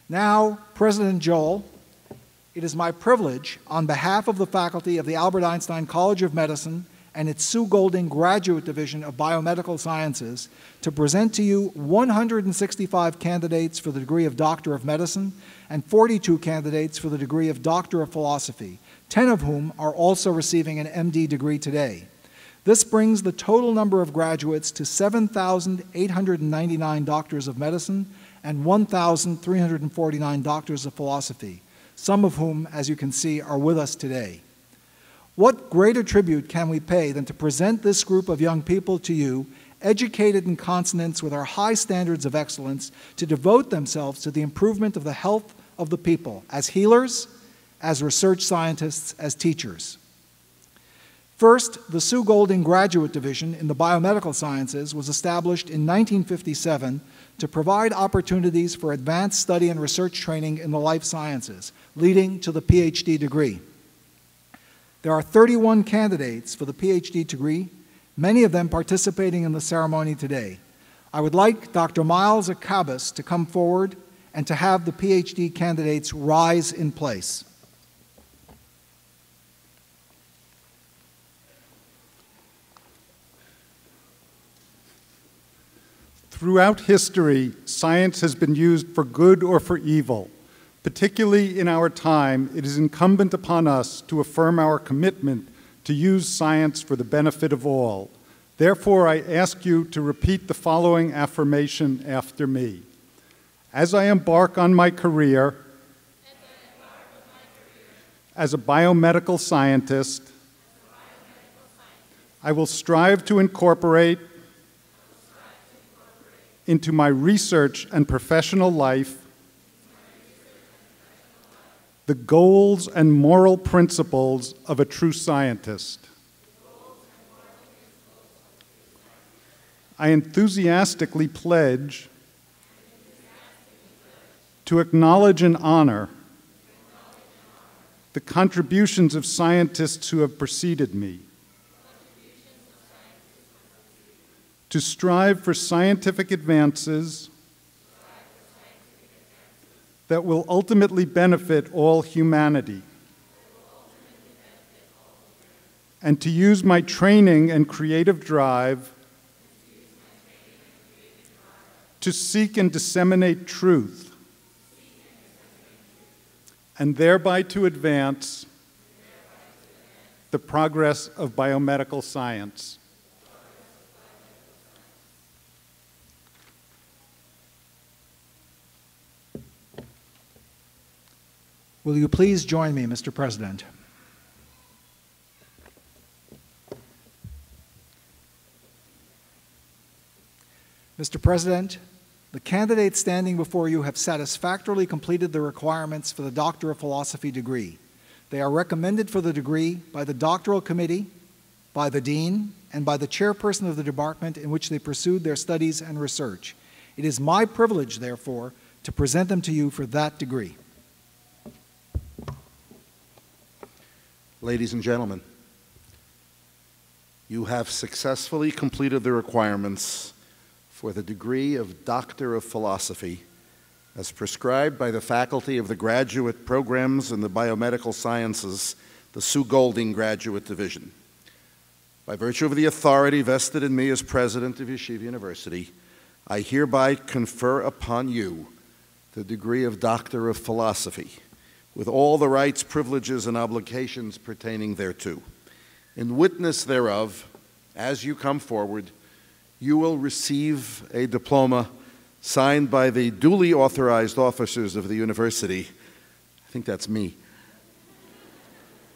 Now, President Joel, it is my privilege, on behalf of the faculty of the Albert Einstein College of Medicine and its Sue Golding Graduate Division of Biomedical Sciences, to present to you 165 candidates for the degree of Doctor of Medicine and 42 candidates for the degree of Doctor of Philosophy, 10 of whom are also receiving an MD degree today. This brings the total number of graduates to 7,899 doctors of medicine and 1,349 doctors of philosophy, some of whom, as you can see, are with us today. What greater tribute can we pay than to present this group of young people to you, educated in consonance with our high standards of excellence, to devote themselves to the improvement of the health of the people, as healers, as research scientists, as teachers. First, the Sue Golding Graduate Division in the Biomedical Sciences was established in 1957 to provide opportunities for advanced study and research training in the life sciences, leading to the Ph.D. degree. There are 31 candidates for the Ph.D. degree, many of them participating in the ceremony today. I would like Dr. Miles Akabas to come forward and to have the Ph.D. candidates rise in place. Throughout history, science has been used for good or for evil. Particularly in our time, it is incumbent upon us to affirm our commitment to use science for the benefit of all. Therefore, I ask you to repeat the following affirmation after me. As I embark on my career as a biomedical scientist, I will strive to incorporate into my research and professional life the goals and moral principles of a true scientist. I enthusiastically pledge to acknowledge and honor the contributions of scientists who have preceded me, to strive for scientific advances that will ultimately benefit all humanity, and to use my training and creative drive to seek and disseminate truth, and thereby to advance the progress of biomedical science. Will you please join me, Mr. President? Mr. President, the candidates standing before you have satisfactorily completed the requirements for the Doctor of Philosophy degree. They are recommended for the degree by the doctoral committee, by the dean, and by the chairperson of the department in which they pursued their studies and research. It is my privilege, therefore, to present them to you for that degree. Ladies and gentlemen, you have successfully completed the requirements for the degree of Doctor of Philosophy as prescribed by the faculty of the graduate programs in the Biomedical Sciences, the Sue Golding Graduate Division. By virtue of the authority vested in me as president of Yeshiva University, I hereby confer upon you the degree of Doctor of Philosophy, with all the rights, privileges, and obligations pertaining thereto. In witness thereof, as you come forward, you will receive a diploma signed by the duly authorized officers of the university, I think that's me,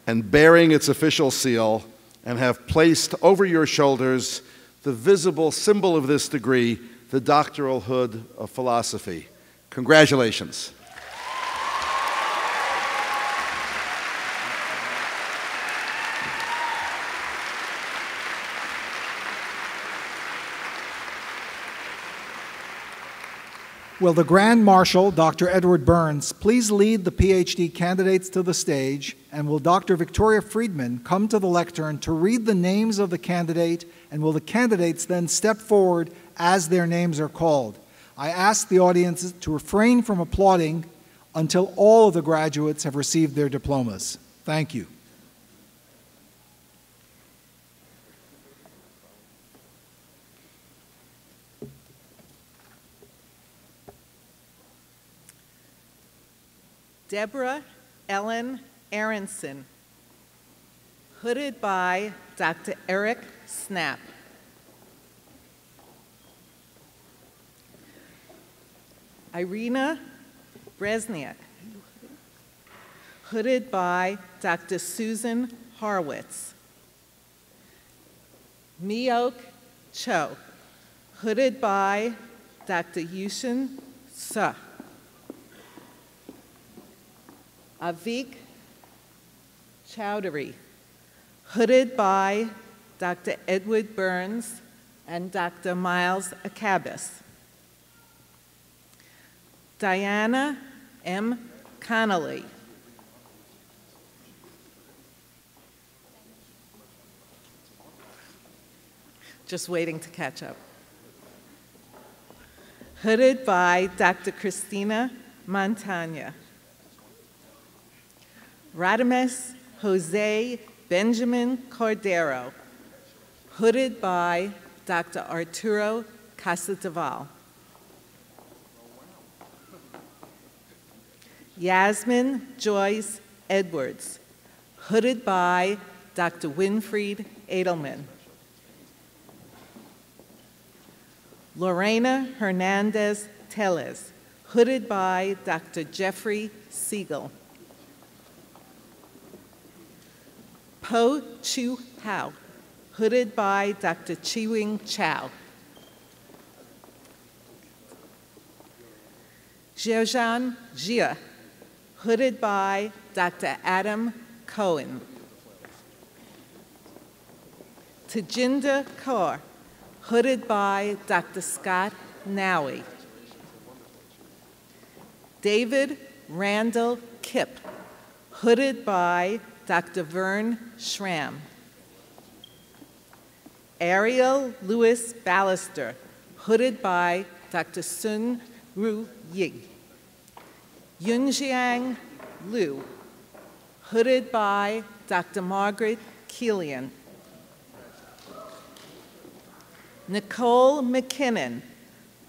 and bearing its official seal, and have placed over your shoulders the visible symbol of this degree, the doctoral hood of philosophy. Congratulations. Will the Grand Marshal, Dr. Edward Burns, please lead the PhD candidates to the stage, and will Dr. Victoria Friedman come to the lectern to read the names of the candidate, and will the candidates then step forward as their names are called? I ask the audience to refrain from applauding until all of the graduates have received their diplomas. Thank you. Deborah Ellen Aronson, hooded by Dr. Eric Snap. Irina Bresniak, hooded by Dr. Susan Horwitz. Miok Cho, hooded by Dr. Yushin Suh. Avik Chowdhury, hooded by Dr. Edward Burns and Dr. Miles Akabis. Diana M. Connolly, just waiting to catch up. Hooded by Dr. Christina Montagna. Radames Jose Benjamin Cordero, hooded by Dr. Arturo Casadeval. Yasmin Joyce Edwards, hooded by Dr. Winfried Edelman. Lorena Hernandez Tellez, hooded by Dr. Jeffrey Siegel. Po Chu Hao, hooded by Dr. Chi-Wing Chow. Zhejian Jia, hooded by Dr. Adam Cohen. Tajinder Kaur, hooded by Dr. Scott Nowie. David Randall Kipp, hooded by Dr. Vern Schramm. Ariel Lewis Ballister, hooded by Dr. Sun Ru Yi. Yunjiang Liu, hooded by Dr. Margaret Keelian. Nicole McKinnon,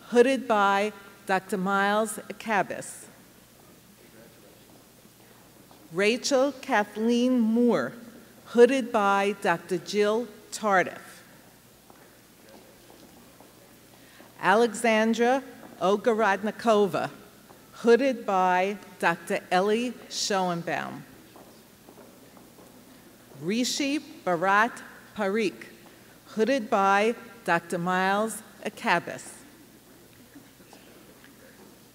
hooded by Dr. Miles Akabis. Rachel Kathleen Moore, hooded by Dr. Jill Tardif. Alexandra Ogorodnikova, hooded by Dr. Ellie Schoenbaum. Rishi Bharat Parikh, hooded by Dr. Miles Akabis.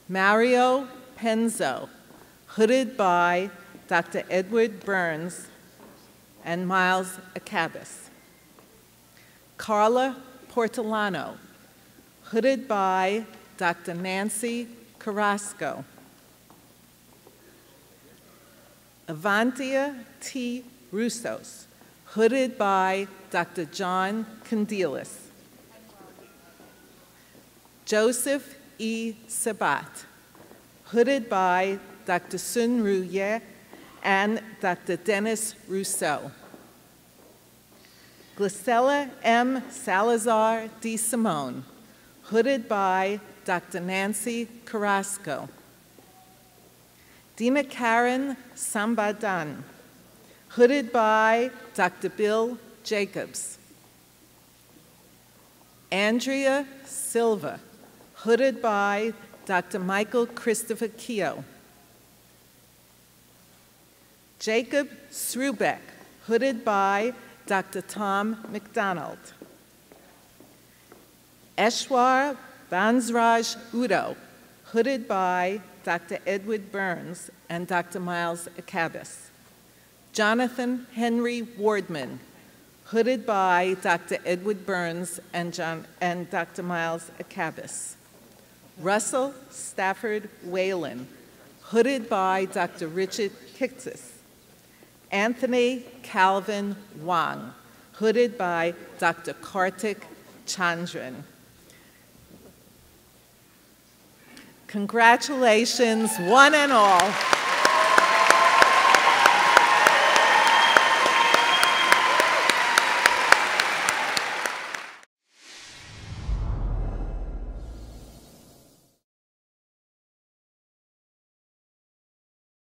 Mario Penzo, hooded by Dr. Edward Burns and Miles Akabis. Carla Portolano, hooded by Dr. Nancy Carrasco. Avantia T. Russos, hooded by Dr. John Candelas. Joseph E. Sabat, hooded by Dr. Sun Ru Ye and Dr. Dennis Rousseau. Glisella M. Salazar de Simone, hooded by Dr. Nancy Carrasco. Dina Karen Sambadan, hooded by Dr. Bill Jacobs. Andrea Silva, hooded by Dr. Michael Christopher Keogh. Jacob Srubeck, hooded by Dr. Tom McDonald. Eshwar Bansraj Udo, hooded by Dr. Edward Burns and Dr. Miles Akabis. Jonathan Henry Wardman, hooded by Dr. Edward Burns and Dr. Miles Akabis. Russell Stafford Whalen, hooded by Dr. Richard Kixis. Anthony Calvin Wang, hooded by Dr. Kartik Chandran. Congratulations, one and all.